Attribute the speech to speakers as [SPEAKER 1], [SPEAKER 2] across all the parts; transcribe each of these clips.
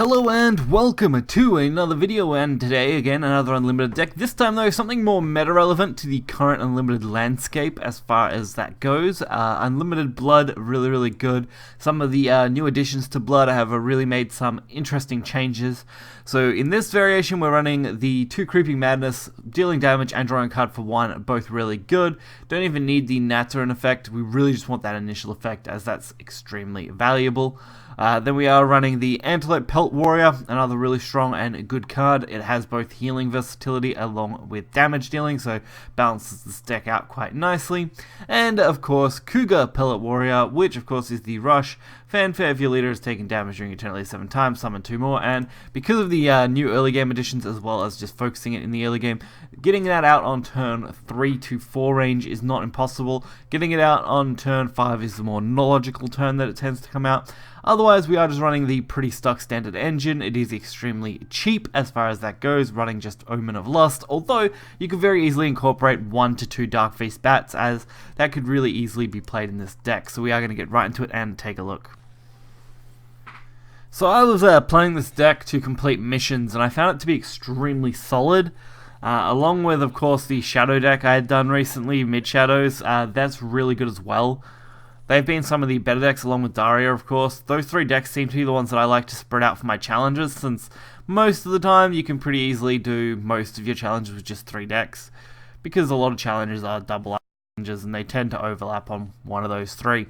[SPEAKER 1] Hello and welcome to another video, and today again another unlimited deck. This time though something more meta relevant to the current unlimited landscape as far as that goes. Unlimited Blood, really good. Some of the new additions to Blood have really made some interesting changes. So in this variation we're running the 2 Creeping Madness, dealing damage and drawing a card for 1, both really good. Don't even need the Natarin effect, we really just want that initial effect as that's extremely valuable. Then we are running the Antelope Pelt Warrior, another really strong and good card. It has both healing versatility along with damage dealing, so balances this deck out quite nicely. And of course, Cougar Pellet Warrior, which of course is the rush. Fanfare, if your leader has taken damage during your turn at least 7 times, summon 2 more. And because of the new early game additions, as well as just focusing it in the early game, getting that out on turn 3 to 4 range is not impossible. Getting it out on turn 5 is the more logical turn that it tends to come out. Otherwise, we are just running the pretty stock standard engine. It is extremely cheap as far as that goes, running just Omen of Lust, although you could very easily incorporate 1 to 2 Dark Feast Bats, as that could really easily be played in this deck. So we are going to get right into it and take a look. So I was playing this deck to complete missions, and I found it to be extremely solid. Along with, of course, the Shadow deck I had done recently, Mid Shadows, that's really good as well. They've been some of the better decks, along with Daria, of course. Those 3 decks seem to be the ones that I like to spread out for my challenges, since most of the time you can pretty easily do most of your challenges with just 3 decks, because a lot of challenges are double challenges, and they tend to overlap on one of those 3.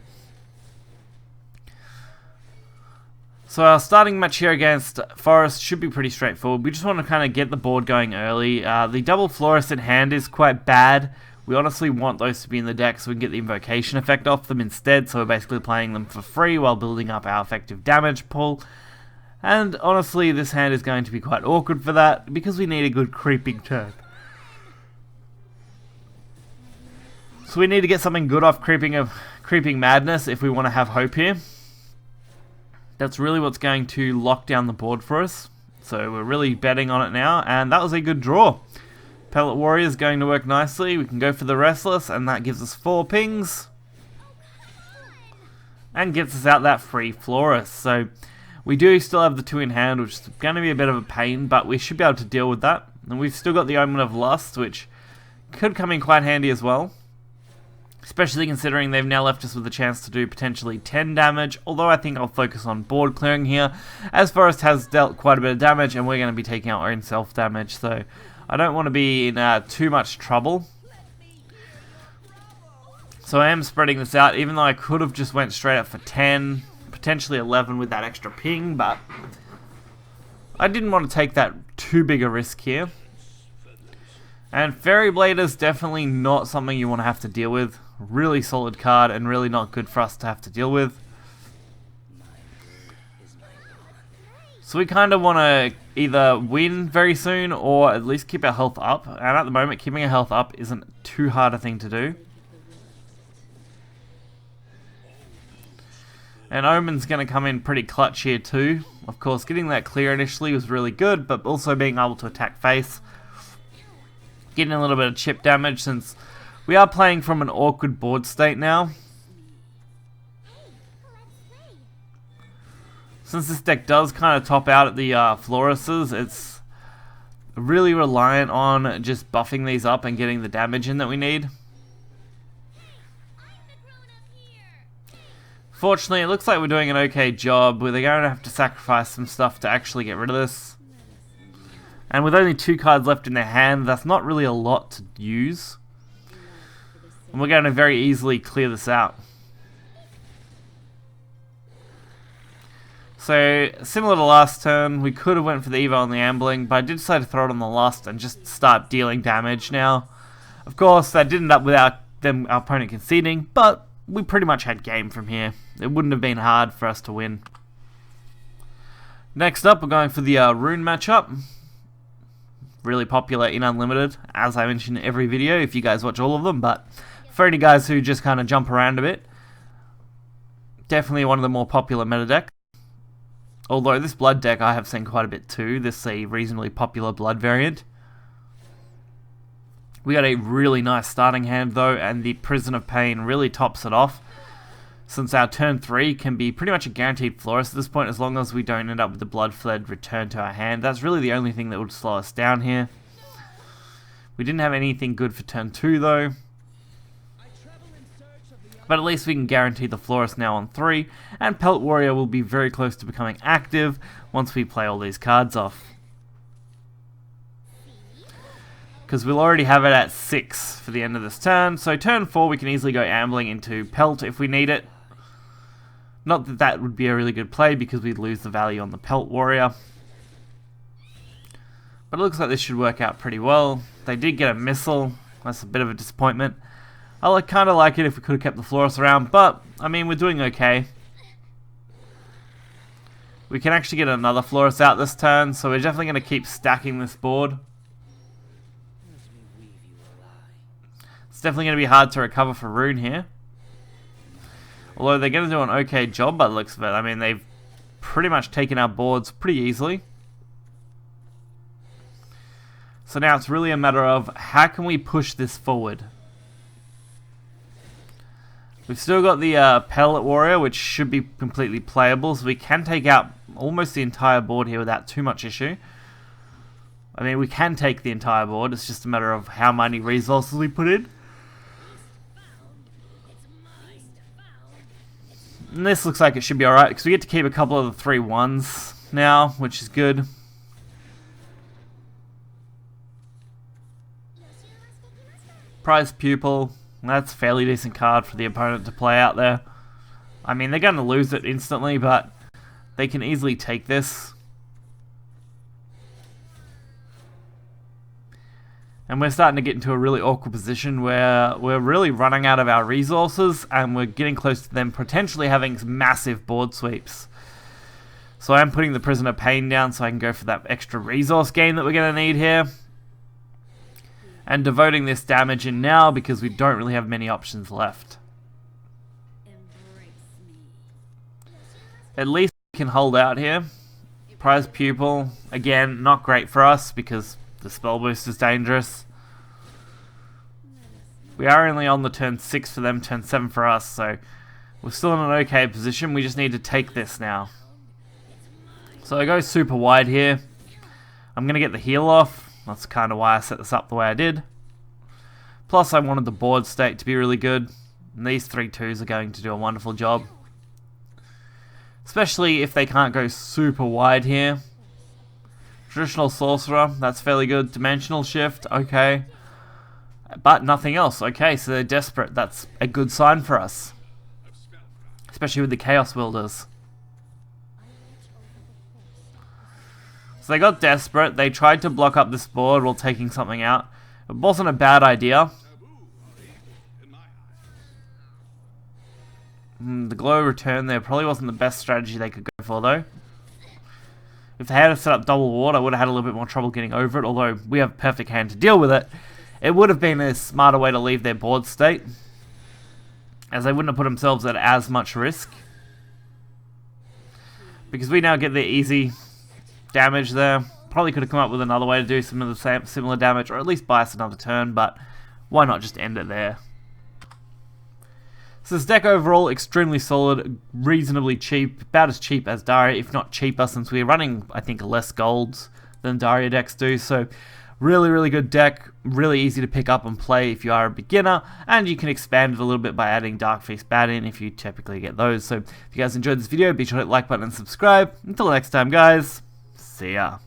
[SPEAKER 1] So our starting match here against Forest should be pretty straightforward. We just want to kind of get the board going early. The double Florist in hand is quite bad. We honestly want those to be in the deck so we can get the invocation effect off them instead, so we're basically playing them for free while building up our effective damage pool. And honestly, this hand is going to be quite awkward for that, because we need a good creeping turn. So we need to get something good off Creeping Madness if we want to have hope here. That's really what's going to lock down the board for us. So we're really betting on it now, and that was a good draw. Pellet Warrior is going to work nicely. We can go for the Restless, and that gives us 4 pings. And gets us out that free Florist. So we do still have the 2 in hand, which is going to be a bit of a pain, but we should be able to deal with that. And we've still got the Omen of Lust, which could come in quite handy as well. Especially considering they've now left us with a chance to do potentially 10 damage, although I think I'll focus on board clearing here, as Forest has dealt quite a bit of damage, and we're going to be taking our own self-damage, so I don't want to be in too much trouble. So I am spreading this out, even though I could have just went straight up for 10, potentially 11 with that extra ping, but I didn't want to take that too big a risk here. And Fairy Blade is definitely not something you want to have to deal with. Really solid card and really not good for us to have to deal with. So we kind of want to either win very soon or at least keep our health up. And at the moment, keeping our health up isn't too hard a thing to do. And Omen's going to come in pretty clutch here too. Of course, getting that clear initially was really good, but also being able to attack face. Getting a little bit of chip damage, since we are playing from an awkward board state now. Since this deck does kind of top out at the Florists, it's really reliant on just buffing these up and getting the damage in that we need. Fortunately, it looks like we're doing an okay job, where they're going to have to sacrifice some stuff to actually get rid of this. And with only 2 cards left in their hand, that's not really a lot to use. And we're going to very easily clear this out. So, similar to last turn, we could have went for the Evo on the Ambling, but I did decide to throw it on the Lust and just start dealing damage now. Of course, that did end up with our opponent conceding, but we pretty much had game from here. It wouldn't have been hard for us to win. Next up, we're going for the Rune matchup. Really popular in Unlimited, as I mention in every video if you guys watch all of them, but for any guys who just kind of jump around a bit, definitely one of the more popular meta decks. Although this Blood deck I have seen quite a bit too. This is a reasonably popular Blood variant. We got a really nice starting hand though, and the Prison of Pain really tops it off. since our turn 3 can be pretty much a guaranteed florist at this point, as long as we don't end up with the Bloodfled return to our hand. That's really the only thing that would slow us down here. We didn't have anything good for turn 2 though. But at least we can guarantee the florist now on 3, and Pelt Warrior will be very close to becoming active once we play all these cards off. Because we'll already have it at 6 for the end of this turn, so turn 4 we can easily go ambling into Pelt if we need it. Not that that would be a really good play because we'd lose the value on the Pelt Warrior. But it looks like this should work out pretty well. They did get a missile, that's a bit of a disappointment. I kind of like it if we could have kept the florist around, but I mean we're doing okay. We can actually get another florist out this turn, so we're definitely going to keep stacking this board. It's definitely going to be hard to recover for Rune here. Although they're going to do an okay job by the looks of it. I mean, they've pretty much taken our boards pretty easily. So now it's really a matter of how can we push this forward. We've still got the Pellet Warrior, which should be completely playable, so we can take out almost the entire board here without too much issue. I mean, we can take the entire board, it's just a matter of how many resources we put in. And this looks like it should be alright, because we get to keep a couple of the 3/1s now, which is good. Prize Pupil, that's a fairly decent card for the opponent to play out there. I mean, they're going to lose it instantly, but they can easily take this. And we're starting to get into a really awkward position where we're really running out of our resources and we're getting close to them potentially having massive board sweeps. So I'm putting the Prisoner Pain down so I can go for that extra resource gain that we're going to need here. And devoting this damage in now because we don't really have many options left. At least we can hold out here. Prize Pupil, again, not great for us because the spell boost is dangerous. We are only on the turn 6 for them, turn 7 for us, so we're still in an okay position. We just need to take this now. So I go super wide here. I'm going to get the heal off. That's kind of why I set this up the way I did. Plus I wanted the board state to be really good. And these 3/2s are going to do a wonderful job. Especially if they can't go super wide here. Traditional Sorcerer, that's fairly good. Dimensional Shift, okay. But nothing else. Okay, so they're desperate. That's a good sign for us. Especially with the Chaos Wielders. So they got desperate. They tried to block up this board while taking something out. It wasn't a bad idea. The glow return there probably wasn't the best strategy they could go for though. If they had set up double ward, I would have had a little bit more trouble getting over it, although we have a perfect hand to deal with it. It would have been a smarter way to leave their board state, as they wouldn't have put themselves at as much risk. Because we now get the easy damage there. Probably could have come up with another way to do some of the similar damage, or at least buy us another turn, but why not just end it there? So this deck overall, extremely solid, reasonably cheap, about as cheap as Daria, if not cheaper, since we're running, I think, less golds than Daria decks do. So really, really good deck, really easy to pick up and play if you are a beginner, and you can expand it a little bit by adding Dark Feast Bat in if you typically get those. So if you guys enjoyed this video, be sure to hit the like button and subscribe. Until next time, guys, see ya.